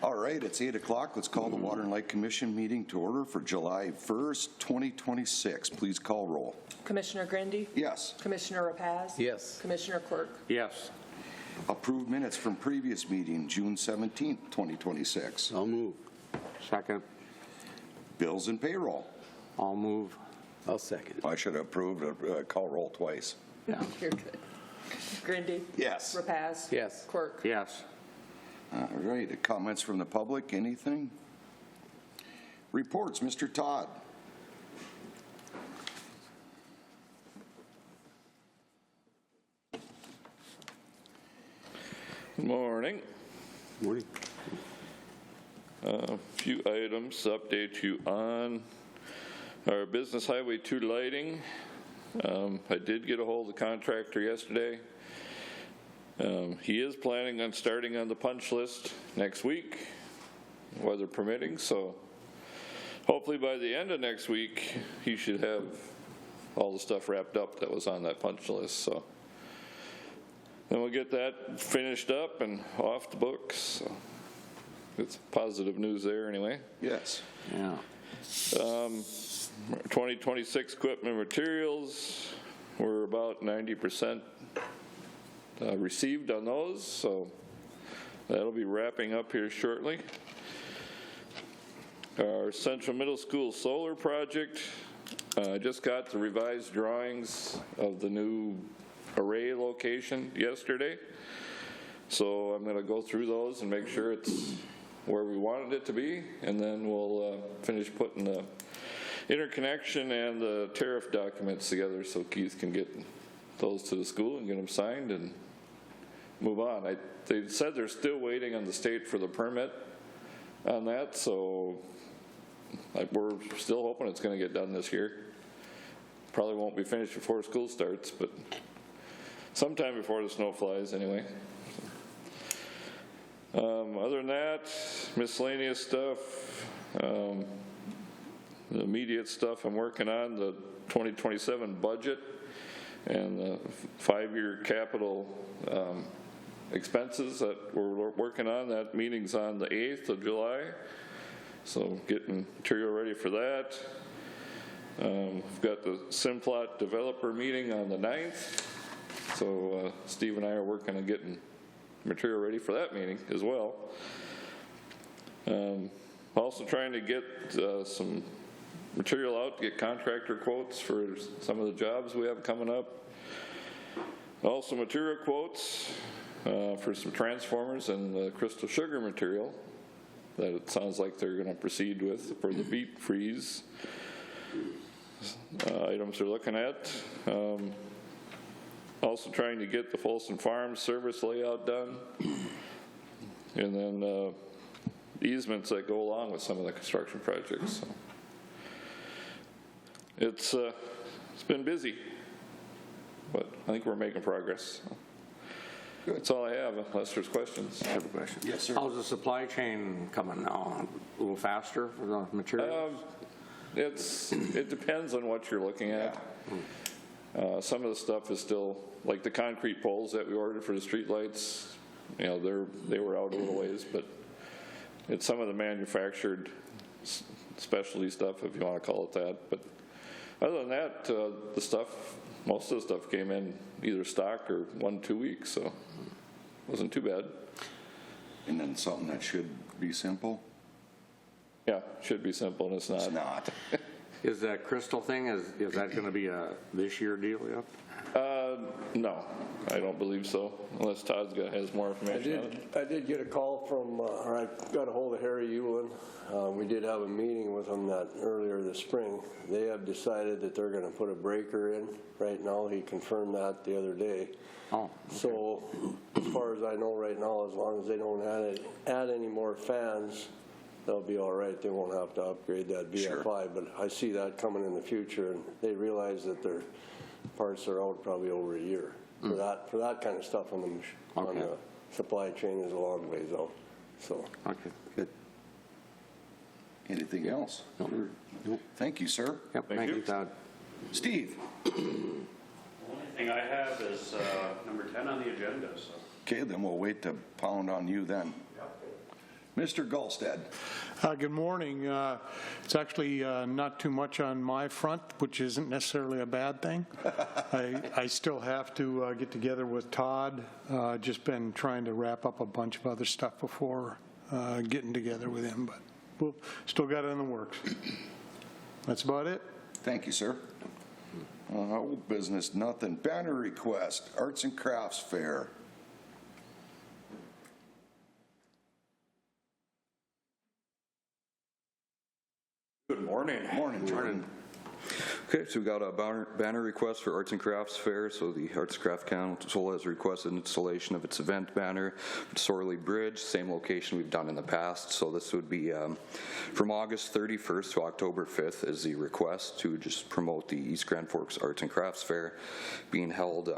All right, it's 8 o'clock. Let's call the Water and Light Commission meeting to order for July 1st, 2026. Please call roll. Commissioner Grindy? Yes. Commissioner Rapaz? Yes. Commissioner Quirk? Yes. Approved minutes from previous meeting, June 17th, 2026. I'll move. Second. Bills and payroll. I'll move. I'll second. I should have approved call roll twice. Yeah. You're good. Grindy? Yes. Rapaz? Yes. Quirk? Yes. All right, comments from the public, anything? Reports, Mr. Todd. Good morning. Morning. A few items to update you on. Our Business Highway 2 lighting. I did get a hold of the contractor yesterday. He is planning on starting on the punch list next week, weather permitting, so hopefully by the end of next week he should have all the stuff wrapped up that was on that punch list. So then we'll get that finished up and off the books. So it's positive news there anyway. Yes. Yeah. 2026 equipment materials, we're about 90% received on those, so that'll be wrapping up here shortly. Our Central Middle School solar project, I just got the revised drawings of the new array location yesterday, so I'm going to go through those and make sure it's where we wanted it to be, and then we'll finish putting the interconnection and the tariff documents together so Keith can get those to the school and get them signed and move on. They said they're still waiting on the state for the permit on that, so we're still hoping it's going to get done this year. Probably won't be finished before school starts, but sometime before the snow flies anyway. Other than that, miscellaneous stuff, the immediate stuff I'm working on, the 2027 budget and the 5-year capital expenses that we're working on. That meeting's on the 8th of July, so getting material ready for that. We've got the Simplot developer meeting on the 9th, so Steve and I are working on getting material ready for that meeting as well. Also trying to get some material out to get contractor quotes for some of the jobs we have coming up. Also material quotes for some transformers and the crystal sugar material that it sounds like they're going to proceed with for the beet freeze items they're looking at. Also trying to get the Folsom Farms service layout done, and then easements that go along with some of the construction projects. So it's been busy, but I think we're making progress. So that's all I have, unless there's questions. I have a question. Yes, sir. How's the supply chain coming now? A little faster for the materials? It depends on what you're looking at. Some of the stuff is still, like the concrete poles that we ordered for the street lights, you know, they were out a little ways, but it's some of the manufactured specialty stuff, if you want to call it that. But other than that, most of the stuff came in either stock or 1-2 weeks, so it wasn't too bad. And then something that should be simple? Yeah, should be simple, and it's not. It's not. Is that crystal thing, is that going to be a this year deal yet? No, I don't believe so, unless Todd has more information on it. I did get a call from, or I got a hold of Harry Ewan. We did have a meeting with him earlier this spring. They have decided that they're going to put a breaker in right now. He confirmed that the other day. Oh, okay. So as far as I know right now, as long as they don't add any more fans, they'll be all right. They won't have to upgrade that VFI, Sure. but I see that coming in the future, and they realize that their parts are out probably over a year. For that kind of stuff on the supply chain is a long ways out. So Okay, good. Anything else? Nope. Thank you, sir. Yep, thank you, Todd. Steve? The only thing I have is number 10 on the agenda. So. Okay, then we'll wait to pound on you then. Mr. Gulstead. Good morning. It's actually not too much on my front, which isn't necessarily a bad thing. I still have to get together with Todd. Just been trying to wrap up a bunch of other stuff before getting together with him, but we'll still got it in the works. That's about it. Thank you, sir. Old business, nothing. Banner request, Arts and Crafts Fair. Good morning. Morning, Jordan. Okay, so we got a banner request for Arts and Crafts Fair. So the Arts and Crafts Council has requested installation of its event banner at Sorley Bridge, same location we've done in the past. So this would be from August 31st to October 5th is the request to just promote the East Grand Forks Arts and Crafts Fair being held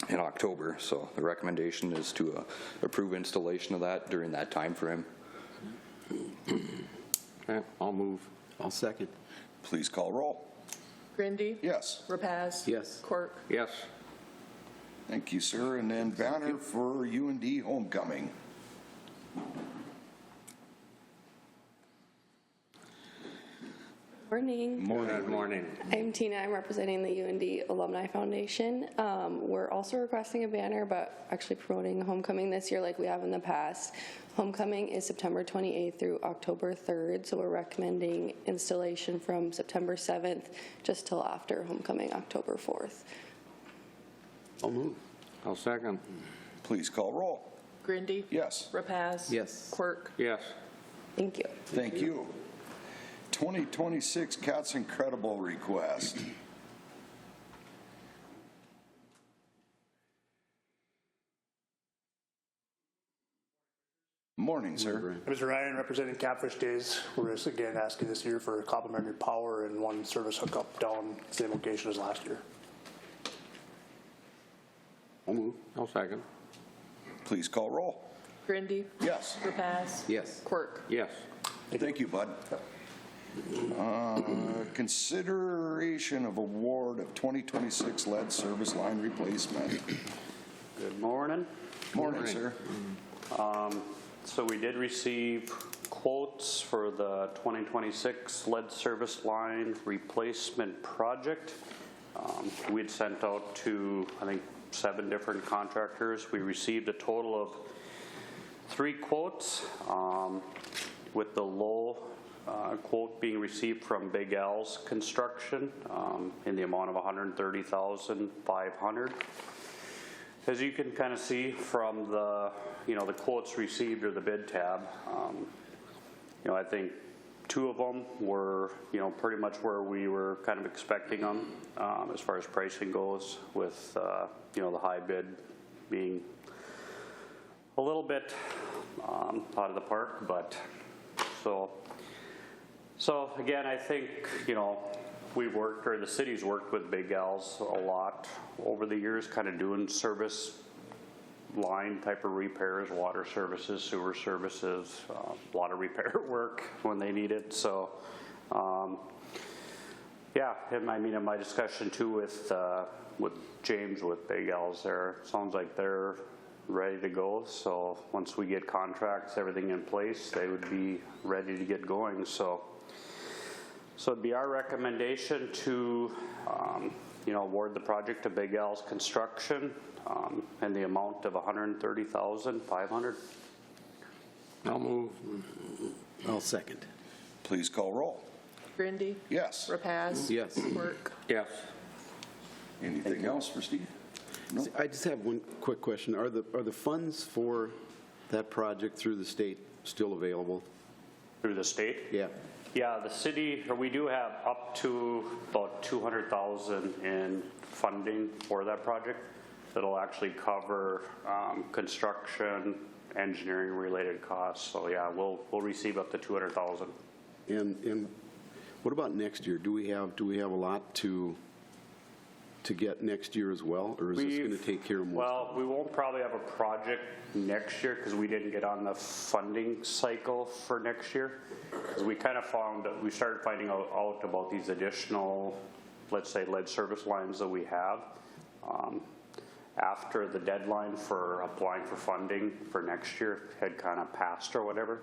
in October. So the recommendation is to approve installation of that during that time frame. Okay, I'll move. I'll second. Please call roll. Grindy. Yes. Rapaz. Yes. Quirk. Yes. Thank you, sir. And then banner for UND homecoming. Morning. Good morning. I'm Tina. I'm representing the UND Alumni Foundation. We're also requesting a banner, but actually promoting homecoming this year like we have in the past. Homecoming is September 28th through October 3rd, so we're recommending installation from September 7th just till after homecoming, October 4th. I'll move. I'll second. Please call roll. Grindy. Yes. Rapaz. Yes. Quirk. Yes. Thank you. Thank you. 2026 Cats Incredible request. Morning, sir. Mr. Ryan, representing Catfish Days. We're just again asking this year for complimentary power and one service hookup down same location as last year. I'll move. I'll second. Please call roll. Grindy. Yes. Rapaz. Yes. Quirk. Yes. Thank you, bud. Consideration of award of 2026 lead service line replacement. Good morning. Morning, sir. So we did receive quotes for the 2026 lead service line replacement project. We had sent out to, I think, 7 different contractors. We received a total of 3 quotes, with the low quote being received from Big Al's Construction in the amount of $130,500. As you can kind of see from the, the quotes received or the bid tab, I think 2 of them were, pretty much where we were kind of expecting them as far as pricing goes, with, the high bid being a little bit out of the park, but so again, I think, we've worked, or the city's worked with Big Al's a lot over the years, kind of doing service line type of repairs, water services, sewer services, a lot of repair work when they need it. So, yeah, in my discussion too with James with Big Al's there, sounds like they're ready to go. So once we get contracts, everything in place, they would be ready to get going. So it'd be our recommendation to, award the project to Big Al's Construction and the amount of $130,500. I'll move. I'll second. Please call roll. Grindy. Yes. Rapaz. Yes. Quirk. Yes. Anything else for Steve? No. I just have one quick question. Are the funds for that project through the state still available? Through the state? Yeah. Yeah, the city, or we do have up to about $200,000 in funding for that project. That'll actually cover construction, engineering related costs. So yeah, we'll receive up to $200,000. And what about next year? Do we have a lot to get next year as well, or is this going to take care of most? Well, we won't probably have a project next year because we didn't get on the funding cycle for next year. Because we kind of we started finding out about these additional, let's say, lead service lines that we have after the deadline for applying for funding for next year had kind of passed or whatever.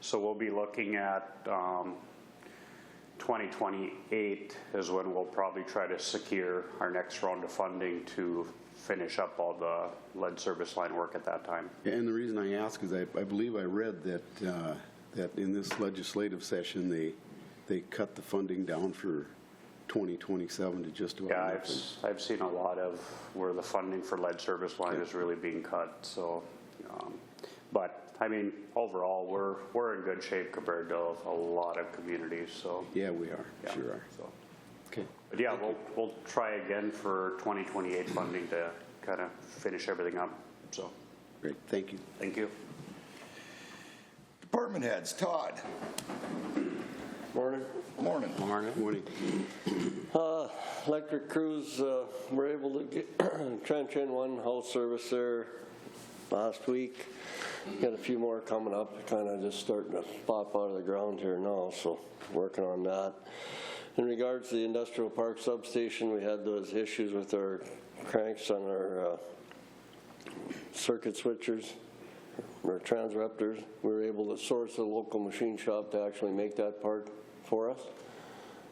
So we'll be looking at 2028 is when we'll probably try to secure our next round of funding to finish up all the lead service line work at that time. And the reason I ask is I believe I read that that in this legislative session they cut the funding down for 2027 to just about Yeah, nothing. I've seen a lot of where the funding for lead service line is really being cut. So, but I mean, overall, we're in good shape compared to a lot of communities. So Yeah, we are. yeah, Sure are. So, Okay. but yeah, we'll try again for 2028 funding to kind of finish everything up. So Great. Thank you. thank you. Department heads, Todd. Morning. Morning. Morning. Electric crews, were able to get trench in one house service there last week. Got a few more coming up, kind of just starting to pop out of the ground here now, so working on that. In regards to the industrial park substation, we had those issues with our cranks on our circuit switchers, or transruptors. We were able to source a local machine shop to actually make that part for us.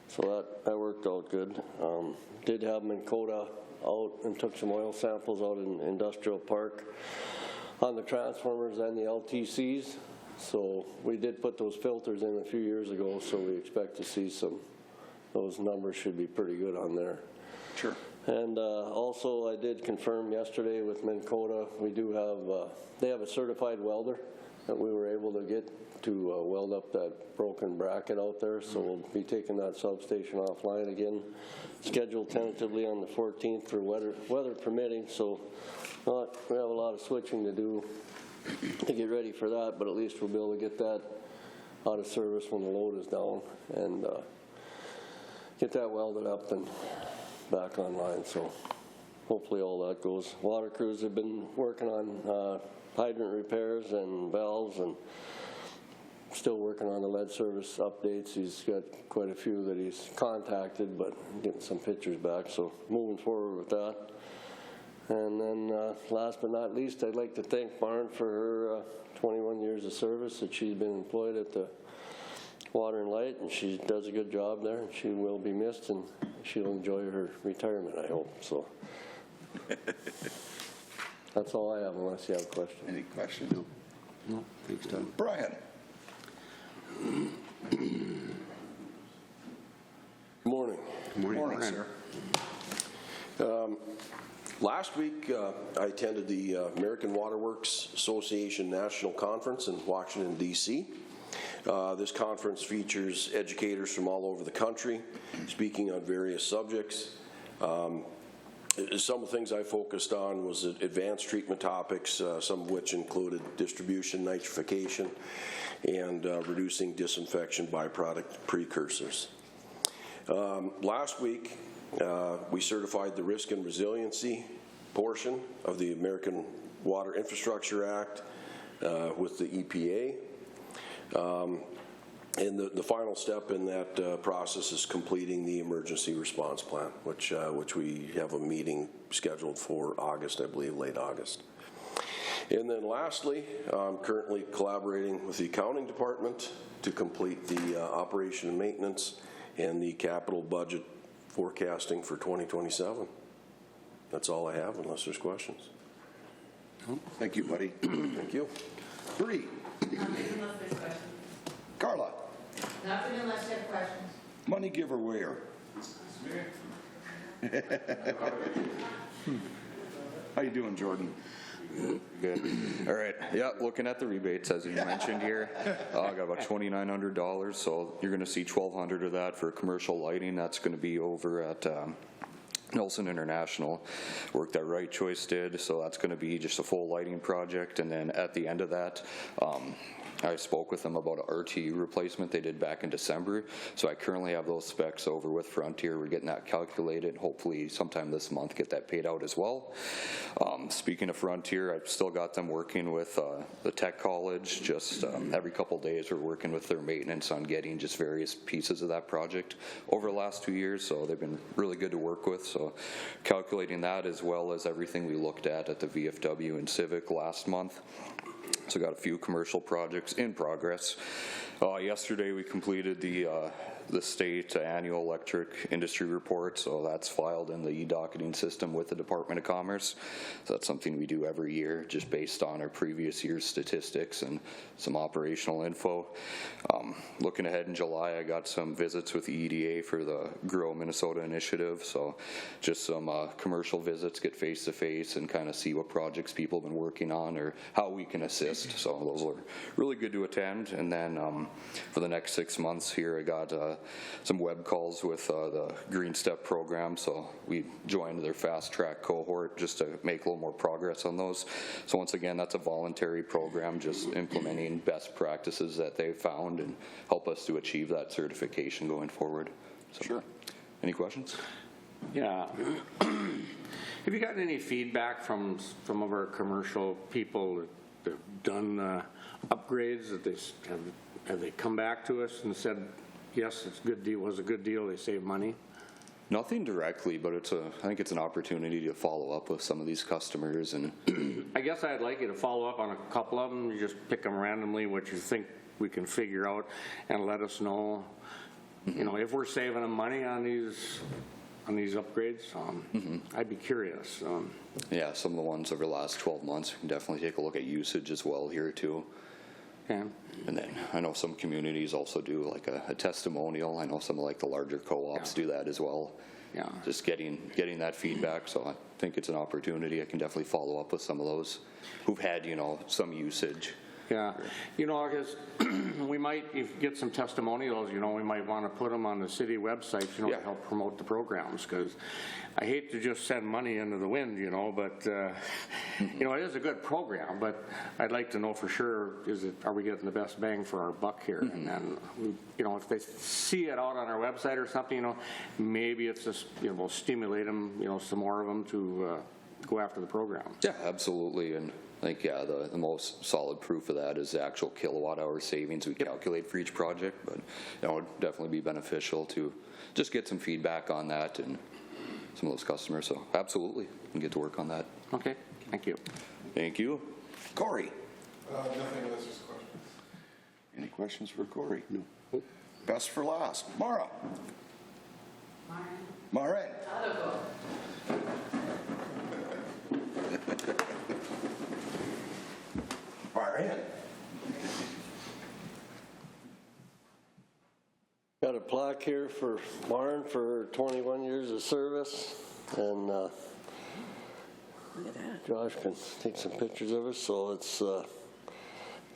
So that worked out good. Did have Minn Kota out and took some oil samples out in Industrial Park on the transformers and the LTCs. So we did put those filters in a few years ago, so we expect to see those numbers should be pretty good on there. Sure. And also I did confirm yesterday with Minn Kota, we do have, they have a certified welder that we were able to get to weld up that broken bracket out there. So we'll be taking that substation offline again, scheduled tentatively on the 14th for weather permitting. So we have a lot of switching to do to get ready for that, but at least we'll be able to get that out of service when the load is down and get that welded up and back online. So hopefully all that goes. Water crews have been working on hydrant repairs and valves, and still working on the lead service updates. He's got quite a few that he's contacted, but getting some pictures back. So moving forward with that. And then last but not least, I'd like to thank Barn for her 21 years of service that she's been employed at the Water and Light, and she does a good job there, and she will be missed, and she'll enjoy her retirement, I hope. So that's all I have, unless you have questions. Any questions? No, thanks, Todd. Brian. Morning. Morning, sir. Last week, I attended the American Water Works Association National Conference in Washington, D.C. This conference features educators from all over the country speaking on various subjects. Some of the things I focused on was advanced treatment topics, some of which included distribution, nitrification, and reducing disinfection byproduct precursors. Last week, we certified the risk and resiliency portion of the American Water Infrastructure Act with the EPA. And the final step in that process is completing the emergency response plan, which we have a meeting scheduled for August, I believe, late August. And then lastly, I'm currently collaborating with the accounting department to complete the operation and maintenance and the capital budget forecasting for 2027. That's all I have, unless there's questions. Thank you, buddy. Thank you. 3. Nothing unless there's questions. Carla. Nothing unless you have questions. Money giveaway. How you doing, Jordan? Good. All right. Yeah, looking at the rebates, as you mentioned here, I got about $2,900, so you're going to see $1,200 of that for commercial lighting. That's going to be over at Nelson International, work that Right Choice did, so that's going to be just a full lighting project. And then at the end of that, I spoke with them about an RTU replacement they did back in December, so I currently have those specs over with Frontier. We're getting that calculated, hopefully sometime this month get that paid out as well. Speaking of Frontier, I've still got them working with the tech college. Just every couple days we're working with their maintenance on getting just various pieces of that project over the last 2 years, so they've been really good to work with. So So calculating that as well as everything we looked at the VFW and Civic last month. So got a few commercial projects in progress. Yesterday we completed the state annual electric industry report, so that's filed in the e-docketing system with the Department of Commerce. So that's something we do every year just based on our previous year's statistics and some operational info. Looking ahead in July, I got some visits with the EDA for the Grow Minnesota initiative, so just some commercial visits, get face-to-face and kind of see what projects people have been working on or how we can assist. So those were really good to attend. And then for the next 6 months here, I got some web calls with the Green Step program, so we joined their fast track cohort just to make a little more progress on those. So once again, that's a voluntary program, just implementing best practices that they've found and help us to achieve that certification going forward. So, Sure. Any questions? Yeah. Have you gotten any feedback from some of our commercial people that have done upgrades, that have they come back to us and said, yes, it's a good deal, was a good deal, they saved money? Nothing directly, but I think it's an opportunity to follow up with some of these customers. And I guess I'd like you to follow up on a couple of them. You just pick them randomly, what you think we can figure out, and let us know, you know, if we're saving them money on these upgrades. I'd be curious. Yeah, some of the ones over the last 12 months, we can definitely take a look at usage as well here too. Yeah. And then I know some communities also do like a testimonial. I know some of like the larger co-ops do that as well. Yeah. Just getting that feedback. So I think it's an opportunity. I can definitely follow up with some of those who've had, you know, some usage. Yeah, you know, I guess we might, if you get some testimonials, you know, we might want to put them on the city website, you know, to help promote the programs, because I hate to just send money into the wind, you know, but, you know, it is a good program, but I'd like to know for sure, are we getting the best bang for our buck here? And then, you know, if they see it out on our website or something, you know, maybe it's just, you know, we'll stimulate them, you know, some more of them to go after the program. Yeah, absolutely. And I think, yeah, the most solid proof of that is the actual kilowatt hour savings we calculate for each project. But, you know, it would definitely be beneficial to just get some feedback on that and some of those customers. So, absolutely, we can get to work on that. Okay, thank you. Thank you. Corey? Nothing unless there's questions. Any questions for Corey? No. Best for last. Mara? Maureen? Maureen? Got a plaque here for Lauren for 21 years of service, and Josh can take some pictures of us, so it's a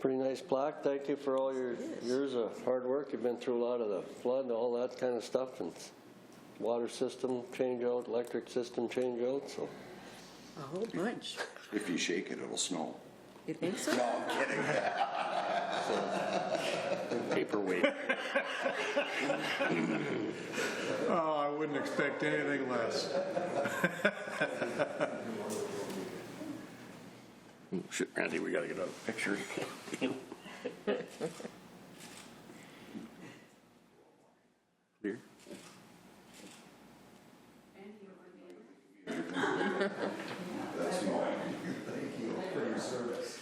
pretty nice plaque. Thank you for all your years of hard work. You've been through a lot of the flood, all that kind of stuff, and water system change out, electric system change out, so. A whole bunch. If you shake it, it'll snow. You think so? No, I'm kidding. Paperweight. Oh, I wouldn't expect anything less. Shit, Randy, we gotta get a picture. Here. That's mine. Thank you for your service.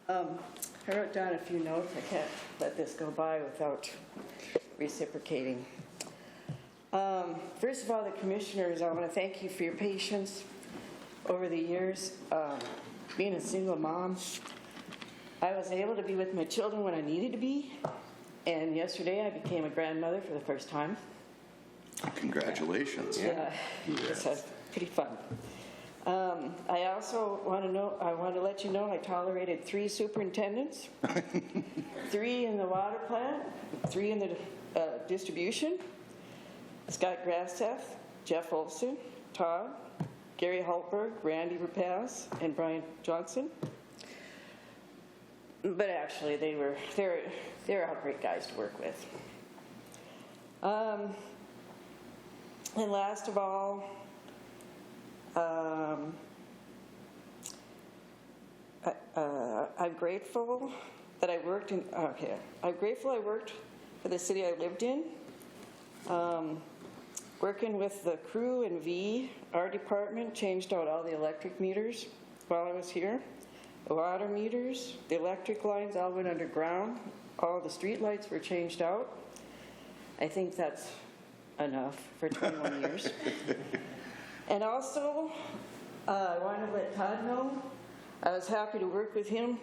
I wrote down a few notes. I can't let this go by without reciprocating. First of all, the commissioners, I want to thank you for your patience over the years. Being a single mom, I was able to be with my children when I needed to be, and yesterday I became a grandmother for the first time. Congratulations. Yeah, so it's pretty fun. I also want to let you know I tolerated 3 superintendents, 3 in the water plant, 3 in the distribution, Scott Widseth, Jeff Olson, Todd, Gary Haltberg, Randy Rapaz, and Brian Johnson. But actually, they're all great guys to work with. And last of all, I'm grateful that I worked in. Okay, I'm grateful I worked for the city I lived in. Working with the crew in V, our department changed out all the electric meters while I was here. The water meters, the electric lines all went underground. All the street lights were changed out. I think that's enough for 21 years. And also, I want to let Todd know, I was happy to work with him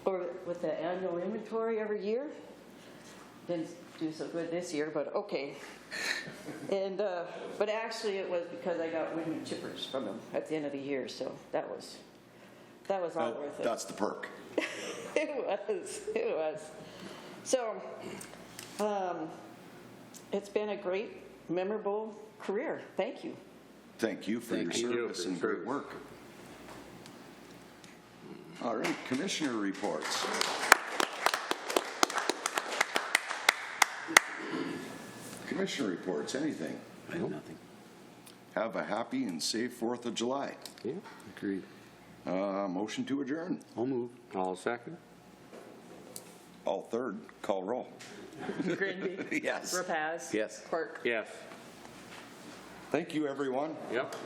or with the annual inventory every year. Didn't do so good this year, but okay. And but actually it was because I got wooden chippers from him at the end of the year, so that was all worth it. That's the perk. It was. So it's been a great, memorable career. Thank you. Thank you for your service and great work. All right, commissioner reports. Commissioner reports, anything? I have nothing. Have a happy and safe 4th of July. Yeah, agreed. Motion to adjourn. I'll move. All second? All third, call roll. Granby. Yes. Rapaz. Yes. Quirk. Yes. Thank you, everyone. Yep.